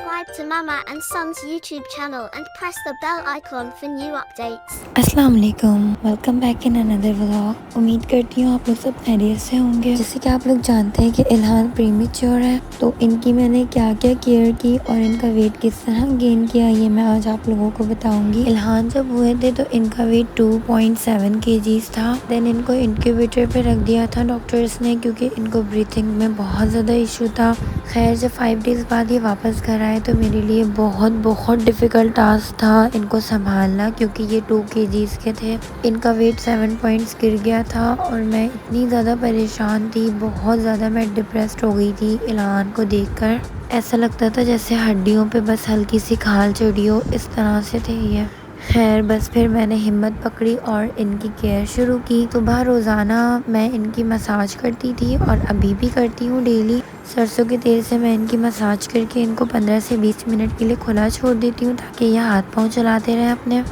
subscribe to Mama and Son's YouTube channel and press the bell icon for new updates. अस्सलाम वालेकुम, welcome back in another vlog. उम्मीद करती हूँ आप लोग सब खैरियत से होंगे। जैसे कि आप लोग जानते हैं कि इल्हान प्रीमेच्योर है, तो इनकी मैंने क्या क्या केयर की और इनका वेट किस तरह गेन किया ये मैं आज आप लोगों को बताऊंगी। इल्हान जब हुए थे तो इनका वेट 2.7 kgs था। देन इनको इंक्यूबेटर पे रख दिया था डॉक्टर्स ने, क्योंकि इनको ब्रीथिंग में बहुत ज़्यादा इशू था। खैर जब 5 डेज़ बाद ये वापस घर आए तो मेरे लिए बहुत डिफ़िकल्ट टास्क था इनको संभालना, क्योंकि ये 2 kgs के थे। इनका वेट 7 पॉइंट्स गिर गया था और मैं इतनी ज़्यादा परेशान थी, बहुत ज़्यादा मैं डिप्रेस्ड हो गई थी इल्हान को देखकर। ऐसा लगता था जैसे हड्डियों पे बस हल्की सी खाल चढ़ी हो, इस तरह से थे ये। खैर बस फिर मैंने हिम्मत पकड़ी और इनकी केयर शुरू की। सुबह रोज़ाना मैं इनकी मसाज करती थी और अभी भी करती हूँ डेली। सरसों के तेल से मैं इनकी मसाज करके इनको 15 से 20 मिनट के लिए खुला छोड़ देती हूँ, ताकि ये हाथ पाँव चलाते रहें अपने।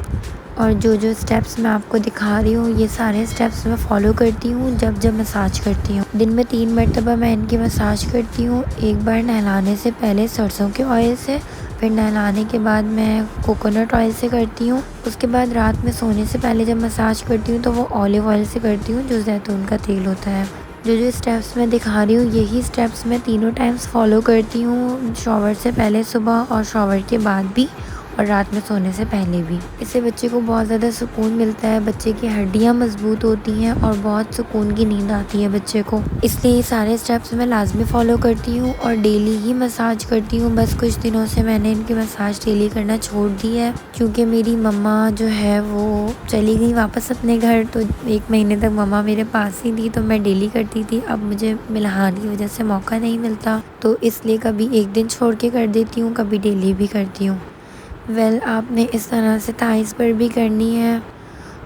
और जो स्टेप्स मैं आपको दिखा रही हूँ ये सारे स्टेप्स मैं फॉलो करती हूँ जब मसाज करती हूँ। दिन में 3 मरतबा मैं इनकी मसाज करती हूँ। एक बार नहलाने से पहले सरसों के ऑयल से, फिर नहलाने के बाद मैं कोकोनट ऑयल से करती हूँ। उसके बाद रात में सोने से पहले जब मसाज करती हूँ तो वो ऑलिव ऑयल से करती हूँ, जो जैतून का तेल होता है। जो स्टेप्स मैं दिखा रही हूँ यही स्टेप्स मैं तीनों टाइम्स फॉलो करती हूँ, शॉवर से पहले सुबह और शॉवर के बाद भी और रात में सोने से पहले भी। इससे बच्चे को बहुत ज़्यादा सुकून मिलता है, बच्चे की हड्डियाँ मजबूत होती हैं और बहुत सुकून की नींद आती है बच्चे को। इसलिए ये सारे स्टेप्स मैं लाजमी फ़ॉलो करती हूँ और डेली ही मसाज करती हूँ। बस कुछ दिनों से मैंने इनकी मसाज डेली करना छोड़ दी है, क्योंकि मेरी मम्मा जो है वो चली गई वापस अपने घर, तो 1 महीने तक मम्मा मेरे पास ही थी, तो मैं डेली करती थी। अब मुझे इल्हान की वजह से मौका नहीं मिलता, तो इसलिए कभी एक दिन छोड़ के कर देती हूँ, कभी डेली भी करती हूँ। आपने इस तरह से थाइस पर भी करनी है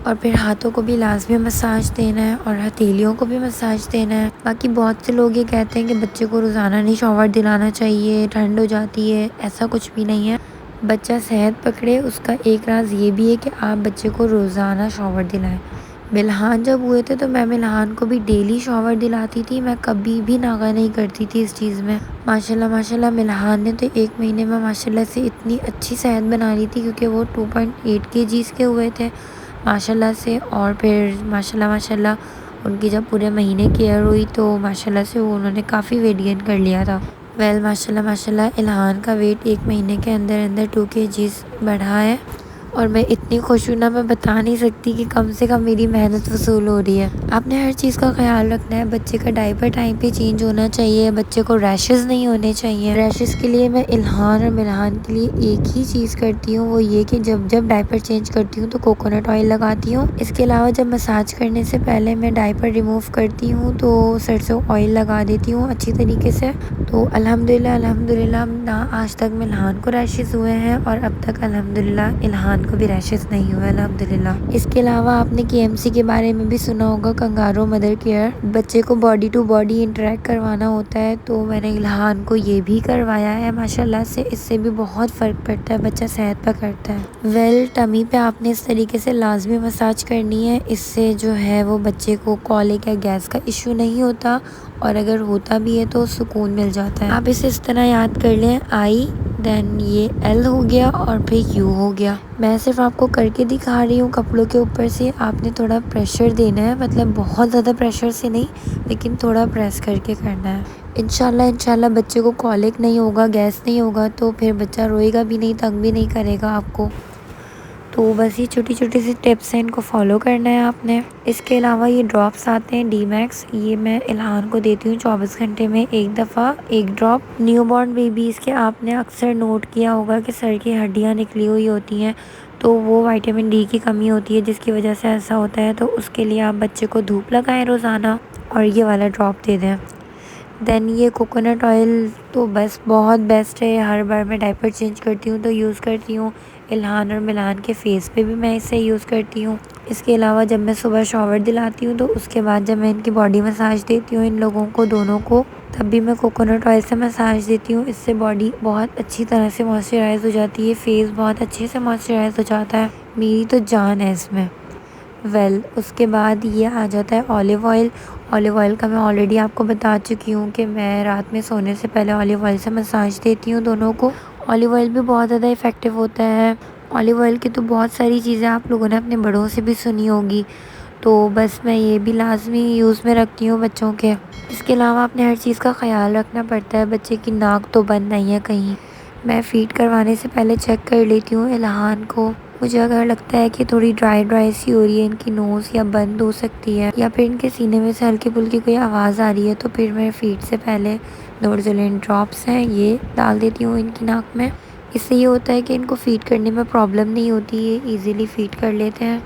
और फिर हाथों को भी लाजमी मसाज देना है और हथेलियों को भी मसाज देना है। बाकी बहुत से लोग ये कहते हैं कि बच्चे को रोज़ाना नहीं शॉवर दिलाना चाहिए, ठंड हो जाती है। ऐसा कुछ भी नहीं है। बच्चा सेहत पकड़े उसका एक राज ये भी है कि आप बच्चे को रोज़ाना शॉवर दिलाएं। मिल्हान जब हुए थे तो मैं मिल्हान को भी डेली शॉवर दिलाती थी, मैं कभी भी नागा नहीं करती थी इस चीज़ में। माशाल्लाह मिल्हान ने तो 1 महीने में माशाल्लाह से इतनी अच्छी सेहत बना ली थी, क्योंकि वो 2.8 kgs के हुए थे माशाल्लाह से। और फिर माशाल्लाह उनकी जब पूरे महीने केयर हुई तो माशाल्लाह से वो उन्होंने काफ़ी वेट गेन कर लिया था। माशाल्लाह इल्हान का वेट 1 महीने के अंदर 2 kgs बढ़ा है और मैं इतनी खुश हूँ ना, मैं बता नहीं सकती कि कम से कम मेरी मेहनत वसूल हो रही है। आपने हर चीज़ का ख्याल रखना है, बच्चे का डायपर टाइम पे चेंज होना चाहिए, बच्चे को रैशेज़ नहीं होने चाहिए। रैशेज़ के लिए मैं इल्हान और मिल्हान के लिए एक ही चीज़ करती हूँ, वो ये कि जब डायपर चेंज करती हूँ तो कोकोनट ऑयल लगाती हूँ। इसके अलावा जब मसाज करने से पहले मैं डायपर रिमूव करती हूँ तो सरसों ऑयल लगा देती हूँ अच्छी तरीके से। तो अल्हम्दुलिल्लाह ना आज तक मिल्हान को रैशेज़ हुए हैं और अब तक अल्हम्दुलिल्लाह इल्हान को भी रैशेज़ नहीं हुए अल्हम्दुलिल्लाह। इसके अलावा आपने KMC के बारे में भी सुना होगा, कंगारू मदर केयर। बच्चे को बॉडी टू बॉडी इंटरेक्ट करवाना होता है, तो मैंने इल्हान को ये भी करवाया है माशाल्लाह से। इससे भी बहुत फ़र्क पड़ता है, बच्चा सेहत पकड़ता है। टमी पे आपने इस तरीके से लाजमी मसाज करनी है, इससे जो है वो बच्चे को कॉलिक या गैस का इशू नहीं होता, और अगर होता भी है तो सुकून मिल जाता है। आप इसे इस तरह याद कर लें, आई देन ये L हो गया और फिर U हो गया। मैं सिर्फ आपको करके दिखा रही हूँ कपड़ों के ऊपर से। आपने थोड़ा प्रेशर देना है, मतलब बहुत ज़्यादा प्रेशर से नहीं, लेकिन थोड़ा प्रेस करके करना है। इंशाल्लाह बच्चे को कॉलिक नहीं होगा, गैस नहीं होगा, तो फिर बच्चा रोएगा भी नहीं, तंग भी नहीं करेगा आपको। तो बस ये छोटी सी टिप्स हैं, इनको फॉलो करना है आपने। इसके अलावा ये ड्रॉप्स आते हैं D-Max, ये मैं इल्हान को देती हूँ 24 घंटे में एक दफ़ा 1 ड्रॉप। न्यूबॉर्न बेबीज़ के आपने अक्सर नोट किया होगा कि सर की हड्डियाँ निकली हुई होती हैं, तो वो विटामिन D की कमी होती है जिसकी वजह से ऐसा होता है। तो उसके लिए आप बच्चे को धूप लगाएं रोज़ाना और ये वाला ड्रॉप दे दें। देन ये कोकोनट ऑयल तो बस बहुत बेस्ट है, हर बार मैं डायपर चेंज करती हूँ तो यूज़ करती हूँ। इल्हान और मिल्हान के फेस पे भी मैं इसे यूज़ करती हूँ। इसके अलावा जब मैं सुबह शॉवर दिलाती हूँ तो उसके बाद जब मैं इनकी बॉडी मसाज देती हूँ इन लोगों को दोनों को, तब भी मैं कोकोनट ऑयल से मसाज देती हूँ। इससे बॉडी बहुत अच्छी तरह से मॉइस्चराइज़ हो जाती है, फेस बहुत अच्छे से मॉइस्चराइज़ हो जाता है। मेरी तो जान है इसमें। उसके बाद ये आ जाता है ऑलिव ऑयल। ऑलिव ऑयल का मैं ऑलरेडी आपको बता चुकी हूँ कि मैं रात में सोने से पहले ऑलिव ऑयल से मसाज देती हूँ दोनों को, ऑलिव ऑयल भी बहुत ज़्यादा इफ़ेक्टिव होता है। ऑलिव ऑयल की तो बहुत सारी चीज़ें आप लोगों ने अपने बड़ों से भी सुनी होगी, तो बस मैं ये भी लाजमी यूज़ में रखती हूँ बच्चों के। इसके अलावा अपने हर चीज़ का ख्याल रखना पड़ता है, बच्चे की नाक तो बंद नहीं है कहीं। मैं फ़ीड करवाने से पहले चेक कर लेती हूँ इल्हान को। मुझे अगर लगता है कि थोड़ी ड्राई सी हो रही है, इनकी नोज़ या बंद हो सकती है या फिर इनके सीने में से हल्की फुल्की कोई आवाज़ आ रही है, तो फिर मैं फ़ीड से पहले नोरज़ुलिन ड्रॉप्स हैं ये डाल देती हूँ इनकी नाक में। इससे ये होता है कि इनको फ़ीड करने में प्रॉब्लम नहीं होती, ये ईज़िली फ़ीड कर लेते हैं।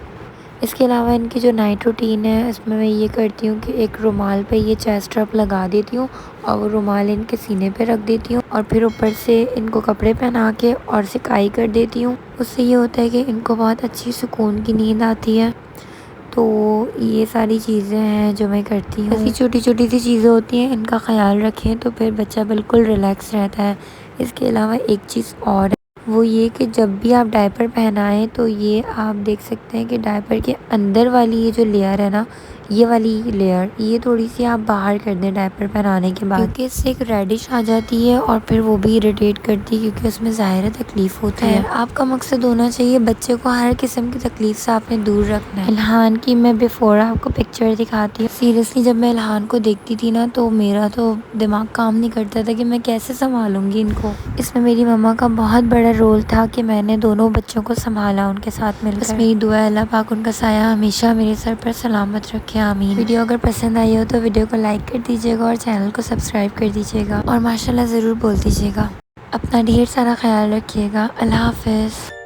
इसके अलावा इनकी जो नाइट रूटीन है इसमें मैं ये करती हूँ कि एक रुमाल पे ये चेस्ट रब लगा देती हूँ और वो रुमाल इनके सीने पे रख देती हूँ और फिर ऊपर से इनको कपड़े पहना के और सिकाई कर देती हूँ। उससे ये होता है कि इनको बहुत अच्छी सुकून की नींद आती है। तो ये सारी चीज़ें हैं जो मैं करती हूँ। ऐसी छोटी छोटी सी चीज़ें होती हैं, इनका ख्याल रखें तो फिर बच्चा बिल्कुल रिलैक्स रहता है। इसके अलावा एक चीज़ और है, वो ये कि जब भी आप डायपर पहनाएं तो ये आप देख सकते हैं कि डायपर के अंदर वाली ये जो लेयर है ना, ये वाली लेयर ये थोड़ी सी आप बाहर कर दें डायपर पहनाने के बाद, क्योंकि इससे एक रेडिश आ जाती है और फिर वो भी इरिटेट करती है क्योंकि उसमें ज़ाहिर है तकलीफ़ होती है। आपका मकसद होना चाहिए बच्चे को हर किस्म की तकलीफ से आपने दूर रखना है। इल्हान की मैं बिफ़ोर आपको पिक्चर दिखाती हूँ। सीरियसली जब मैं इल्हान को देखती थी ना तो मेरा तो दिमाग काम नहीं करता था कि मैं कैसे संभालूंगी इनको। इसमें मेरी मम्मा का बहुत बड़ा रोल था कि मैंने दोनों बच्चों को संभाला उनके साथ मिलकर। बस मेरी दुआ है अल्लाह पाक उनका साया हमेशा मेरे सर पर सलामत रखे, आमीन। वीडियो अगर पसंद आई हो तो वीडियो को लाइक कर दीजिएगा और चैनल को सब्सक्राइब कर दीजिएगा और माशाल्लाह ज़रूर बोल दीजिएगा। अपना ढेर सारा ख्याल रखिएगा। अल्लाह हाफ़िज़।